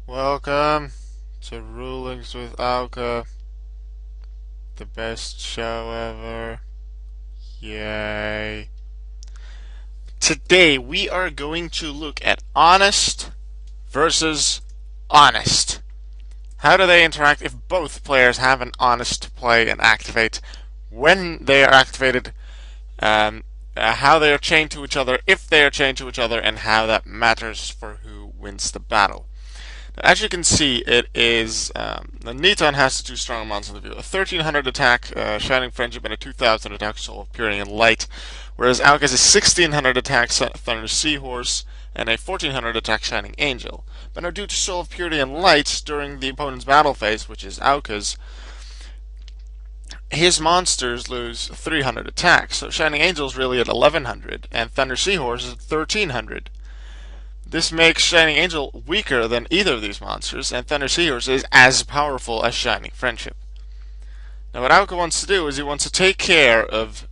Welcome to Rulings with Auke, the best show ever. Yay. Today we are going to look at honest versus honest. How do they interact if both players have an honest play and activate? When they are activated, how they are chained to each other, if they are chained to each other, and how that matters for who wins the battle. As you can see, it is the Neton has the two strong monsters in the view: a 1300 attack, Shining Friendship, and a 2000 attack, Soul of Purity and Light. Whereas Auke has a 1600 attack, Thunder Seahorse, and a 1400 attack, Shining Angel. But now, due to Soul of Purity and Light during the opponent's battle phase, which is Auke's, his monsters lose 300 attack. So Shining Angel is really at 1100, and Thunder Seahorse is at 1300. This makes Shining Angel weaker than either of these monsters, and Thunder Seahorse is as powerful as Shining Friendship. Now what Auke wants to do is he wants to take care of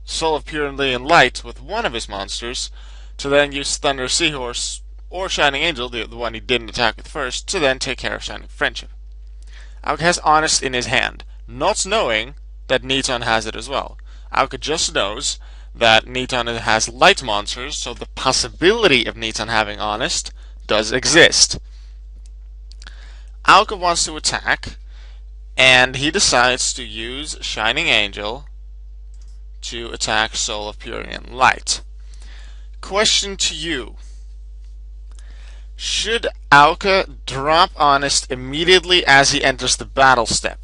Soul of Purity and Light with one of his monsters, to then use Thunder Seahorse or Shining Angel, the one he didn't attack with first, to then take care of Shining Friendship. Auke has Honest in his hand, not knowing that Neton has it as well. Auke just knows that Neton has light monsters, so the possibility of Neton having Honest does exist. Auke wants to attack, and he decides to use Shining Angel to attack Soul of Purity and Light. Question to you: should Auke drop Honest immediately as he enters the battle step?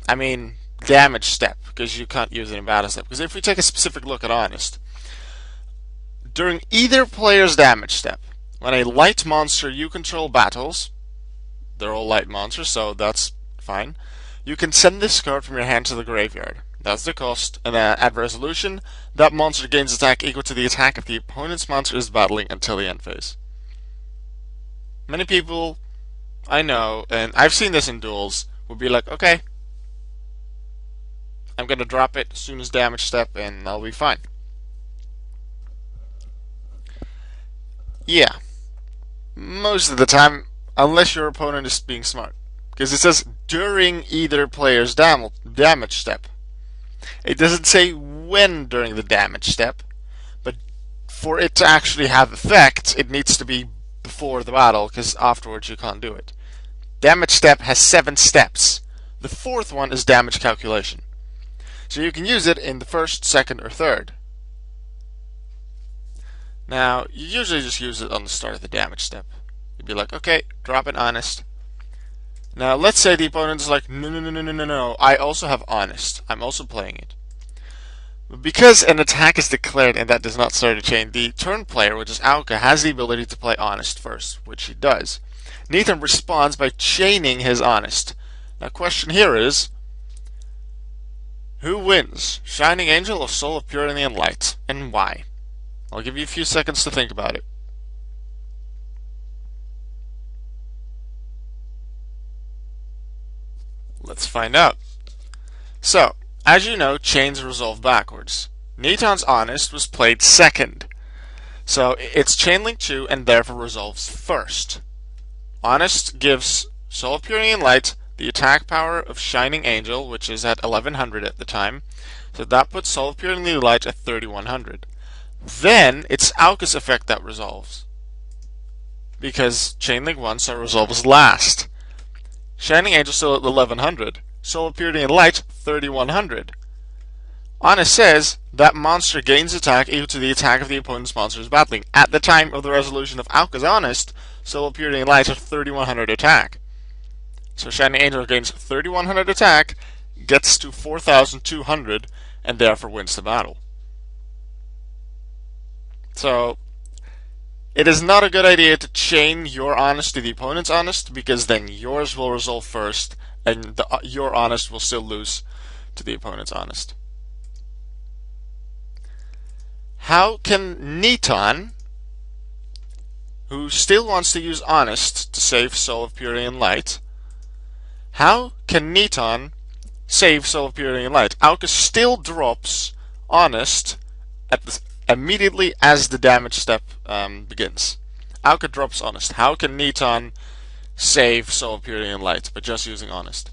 I mean, damage step, because you can't use it in battle step. Because if we take a specific look at Honest, during either player's damage step, when a light monster you control battles, they're all light monsters, so that's fine, you can send this card from your hand to the graveyard. That's the cost, and at resolution, that monster gains attack equal to the attack of the opponent's monster is battling until the end phase. Many people I know, and I've seen this in duels, will be like, okay, I'm going to drop it as soon as damage step and I'll be fine. Yeah, most of the time, unless your opponent is being smart. Because it says during either player's damage step. It doesn't say when during the damage step, but for it to actually have effect, it needs to be before the battle, because afterwards you can't do it. Damage step has 7 steps. The 4th one is damage calculation. So you can use it in the 1st, 2nd, or 3rd. Now, you usually just use it on the start of the damage step. You'd be like, okay, drop it Honest. Now, let's say the opponent's like, no, I also have Honest. I'm also playing it. But because an attack is declared and that does not start a chain, the turn player, which is Auke, has the ability to play Honest first, which he does. Neton responds by chaining his Honest. Now, question here is, who wins, Shining Angel or Soul of Purity and Light, and why? I'll give you a few seconds to think about it. Let's find out. So, as you know, chains resolve backwards. Neton's Honest was played second, so it's chain link 2 and therefore resolves first. Honest gives Soul of Purity and Light the attack power of Shining Angel, which is at 1100 at the time, so that puts Soul of Purity and Light at 3100. Then it's Auke's effect that resolves, because chain link 1 so resolves last. Shining Angel still at 1100, Soul of Purity and Light 3100. Honest says that monster gains attack equal to the attack of the opponent's monster is battling. At the time of the resolution of Auke's Honest, Soul of Purity and Light at 3100 attack. So Shining Angel gains 3100 attack, gets to 4200, and therefore wins the battle. So, it is not a good idea to chain your Honest to the opponent's Honest, because then yours will resolve first, and your Honest will still lose to the opponent's Honest. How can Neton, who still wants to use Honest to save Soul of Purity and Light, how can Neton save Soul of Purity and Light? Auke still drops Honest immediately as the damage step begins. Auke drops Honest. How can Neton save Soul, Purity, and Light by just using Honest?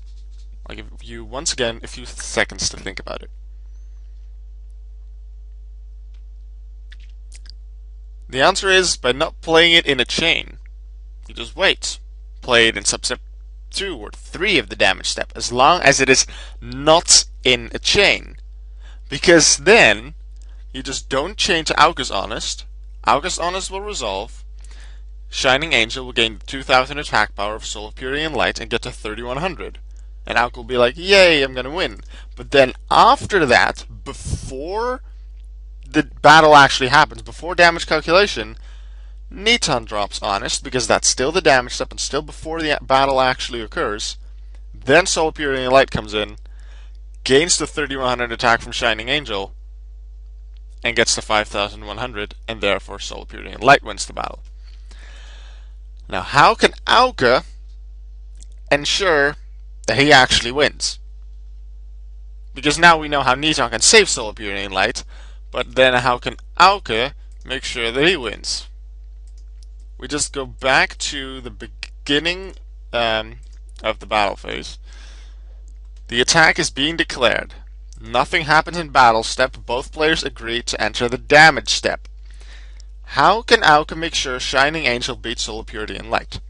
I'll give you, once again, a few seconds to think about it. The answer is by not playing it in a chain. You just wait. Play it in substep 2 or 3 of the damage step, as long as it is not in a chain. Because then, you just don't chain to Auke's Honest. Auke's Honest will resolve. Shining Angel will gain 2000 attack power of Soul of Purity and Light and get to 3100. And Auke will be like, yay, I'm gonna win. But then after that, before the battle actually happens, before damage calculation, Neton drops Honest, because that's still the damage step and still before the battle actually occurs. Then Soul of Purity and Light comes in, gains the 3100 attack from Shining Angel, and gets to 5100, and therefore Soul of Purity and Light wins the battle. Now, how can Auke ensure that he actually wins? Because now we know how Neton can save Soul of Purity and Light, but then how can Auke make sure that he wins? We just go back to the beginning of the battle phase. The attack is being declared. Nothing happens in battle step. Both players agree to enter the damage step. How can Auke make sure Shining Angel beats Soul of Purity and Light?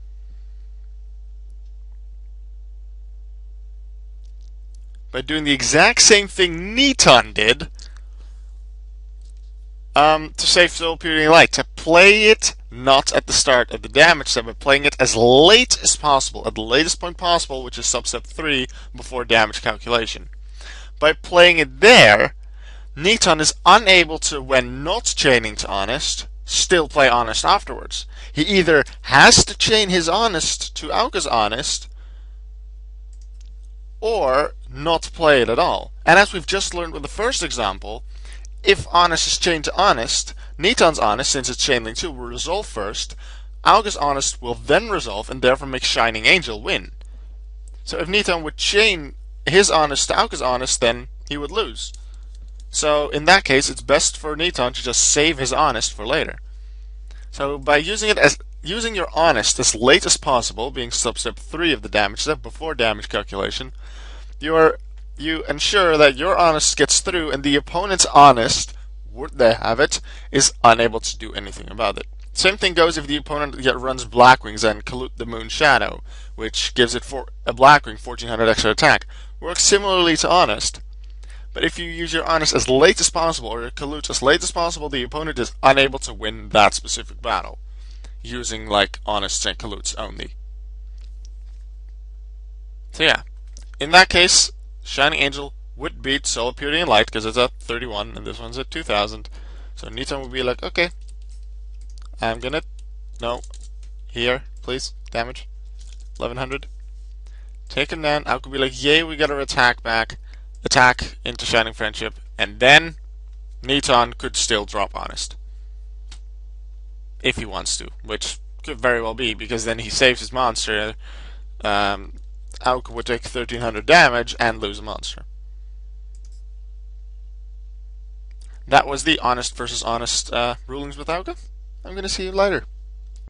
By doing the exact same thing Neton did to save Soul of Purity and Light. To play it not at the start of the damage step, but playing it as late as possible, at the latest point possible, which is substep 3, before damage calculation. By playing it there, Neton is unable to, when not chaining to Honest, still play Honest afterwards. He either has to chain his Honest to Auke's Honest, or not play it at all. And as we've just learned with the first example, if Honest is chained to Honest, Neton's Honest, since it's chain link 2, will resolve first. Auke's Honest will then resolve and therefore make Shining Angel win. So if Neton would chain his Honest to Auke's Honest, then he would lose. So in that case, it's best for Neton to just save his Honest for later. So by using your Honest as late as possible, being substep 3 of the damage step before damage calculation, you ensure that your Honest gets through and the opponent's Honest, would they have it, is unable to do anything about it. Same thing goes if the opponent runs Blackwings and Colute the Moon Shadow, which gives it a Blackwing 1400 extra attack. Works similarly to Honest, but if you use your Honest as late as possible or your Colute as late as possible, the opponent is unable to win that specific battle, using like Honest and Colutes only. So yeah, in that case, Shining Angel would beat Soul of Purity and Light because it's at 31 and this one's at 2000. So Neton would be like, okay, I'm gonna, no, here, please, damage, 1100. Take him down. Auke would be like, yay, we got our attack back. Attack into Shining Friendship, and then Neton could still drop Honest. If he wants to, which could very well be, because then he saves his monster. Auke would take 1300 damage and lose a monster. That was the Honest versus Honest rulings with Auke. I'm going to see you later.